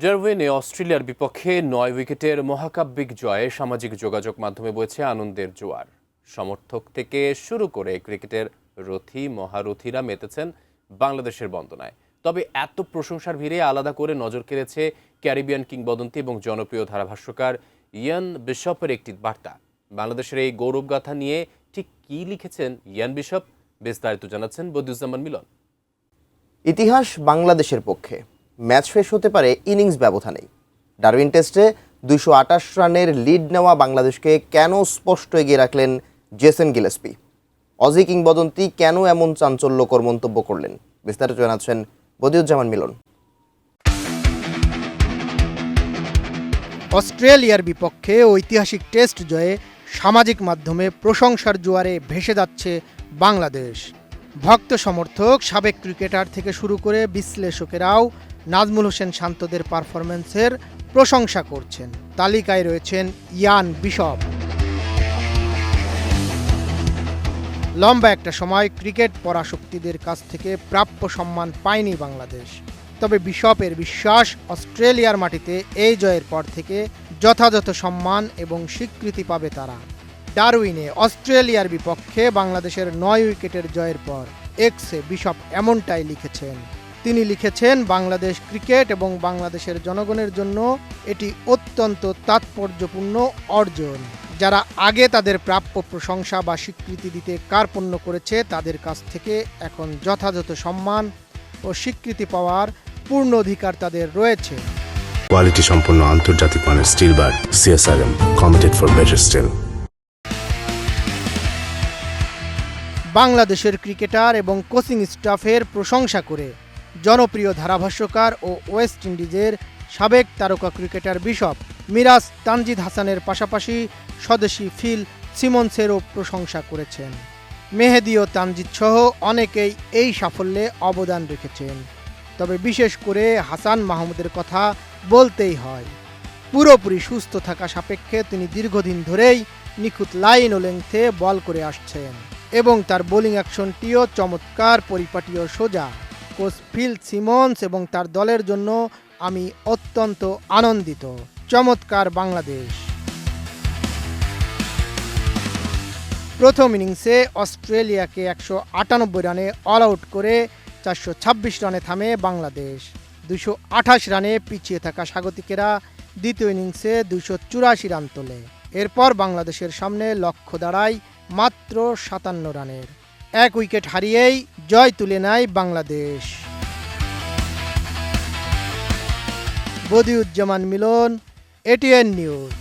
ডারউইনে অস্ট্রেলিয়ার বিপক্ষে ৯ উইকেটের মহাকাব্যিক জয়ে সামাজিক যোগাযোগ মাধ্যমে বইছে আনন্দের জোয়ার। সমর্থক থেকে শুরু করে ক্রিকেটের রথী মহারথীরা মেতেছেন বাংলাদেশের বন্দনায়। তবে এত প্রশংসার ভিড়ে আলাদা করে নজর কেড়েছে ক্যারিবিয়ান কিংবদন্তি এবং জনপ্রিয় ধারাভাষ্যকার ইয়ান বিশপের একটি বার্তা। বাংলাদেশের এই গৌরবগাথা নিয়ে ঠিক কী লিখেছেন ইয়ান বিশপ, বিস্তারিত জানাচ্ছেন বদিউজ্জামান মিলন। ইতিহাস বাংলাদেশের পক্ষে, ম্যাচ শেষ হতে পারে ইনিংস ব্যবধানেই। ডারউইন টেস্টে ২২৮ রানের লিড নেওয়া বাংলাদেশকে কেন স্পষ্ট এগিয়ে রাখলেন জেসন গিলেস্পি? অজি কিংবদন্তি কেন এমন চাঞ্চল্যকর মন্তব্য করলেন? বিস্তারিত জানাচ্ছেন বদিউজ্জামান মিলন। অস্ট্রেলিয়ার বিপক্ষে ঐতিহাসিক টেস্ট জয়ে সামাজিক মাধ্যমে প্রশংসার জোয়ারে ভেসে যাচ্ছে বাংলাদেশ। ভক্ত সমর্থক, সাবেক ক্রিকেটার থেকে শুরু করে বিশ্লেষকেরাও নাজমুল হোসেন শান্তদের পারফরম্যান্সের প্রশংসা করছেন। তালিকায় রয়েছেন ইয়ান বিশপ। লম্বা একটা সময় ক্রিকেট পরাশক্তিদের কাছ থেকে প্রাপ্য সম্মান পায়নি বাংলাদেশ। তবে বিশপের বিশ্বাস, অস্ট্রেলিয়ার মাটিতে এই জয়ের পর থেকে যথাযথ সম্মান এবং স্বীকৃতি পাবে তারা। ডারউইনে অস্ট্রেলিয়ার বিপক্ষে বাংলাদেশের ৯ উইকেটের জয়ের পর এক্সে বিশপ এমনটাই লিখেছেন। তিনি লিখেছেন, বাংলাদেশ ক্রিকেট এবং বাংলাদেশের জনগণের জন্য এটি অত্যন্ত তাৎপর্যপূর্ণ অর্জন। যারা আগে তাদের প্রাপ্য প্রশংসা বা স্বীকৃতি দিতে কার্পণ্য করেছে, তাদের কাছ থেকে এখন যথাযথ সম্মান ও স্বীকৃতি পাওয়ার পূর্ণ অধিকার তাদের রয়েছে। কোয়ালিটি সম্পন্ন আন্তর্জাতিক মানের still bar CSRM, committed for better still. বাংলাদেশের ক্রিকেটার এবং কোচিং স্টাফের প্রশংসা করে জনপ্রিয় ধারাভাষ্যকার ও ওয়েস্ট ইন্ডিজের সাবেক তারকা ক্রিকেটার বিশপ মিরাজ তানজিদ হাসানের পাশাপাশি স্বদেশি ফিল সিমন্সেরও প্রশংসা করেছেন। মেহেদী ও তানজিদ সহ অনেকেই এই সাফল্যে অবদান রেখেছেন। তবে বিশেষ করে হাসান মাহমুদের কথা বলতেই হয়। পুরোপুরি সুস্থ থাকা সাপেক্ষে তিনি দীর্ঘদিন ধরেই নিখুঁত লাইন ও লেংথে বল করে আসছেন এবং তার বোলিং অ্যাকশনটিও চমৎকার, পরিপাটি ও সোজা। কোচ ফিল সিমন্স এবং তার দলের জন্য আমি অত্যন্ত আনন্দিত। চমৎকার বাংলাদেশ। প্রথম ইনিংসে অস্ট্রেলিয়াকে ১৯৮ রানে অল আউট করে ৪২৬ রানে থামে বাংলাদেশ। ২২৮ রানে পিছিয়ে থাকা স্বাগতিকেরা দ্বিতীয় ইনিংসে ২৮৪ রান তোলে। এরপর বাংলাদেশের সামনে লক্ষ্য দাঁড়ায় মাত্র ৫৭ রানের। ১ উইকেট হারিয়েই জয় তুলে নেয় বাংলাদেশ। বদিউজ্জামান মিলন, ATN নিউজ।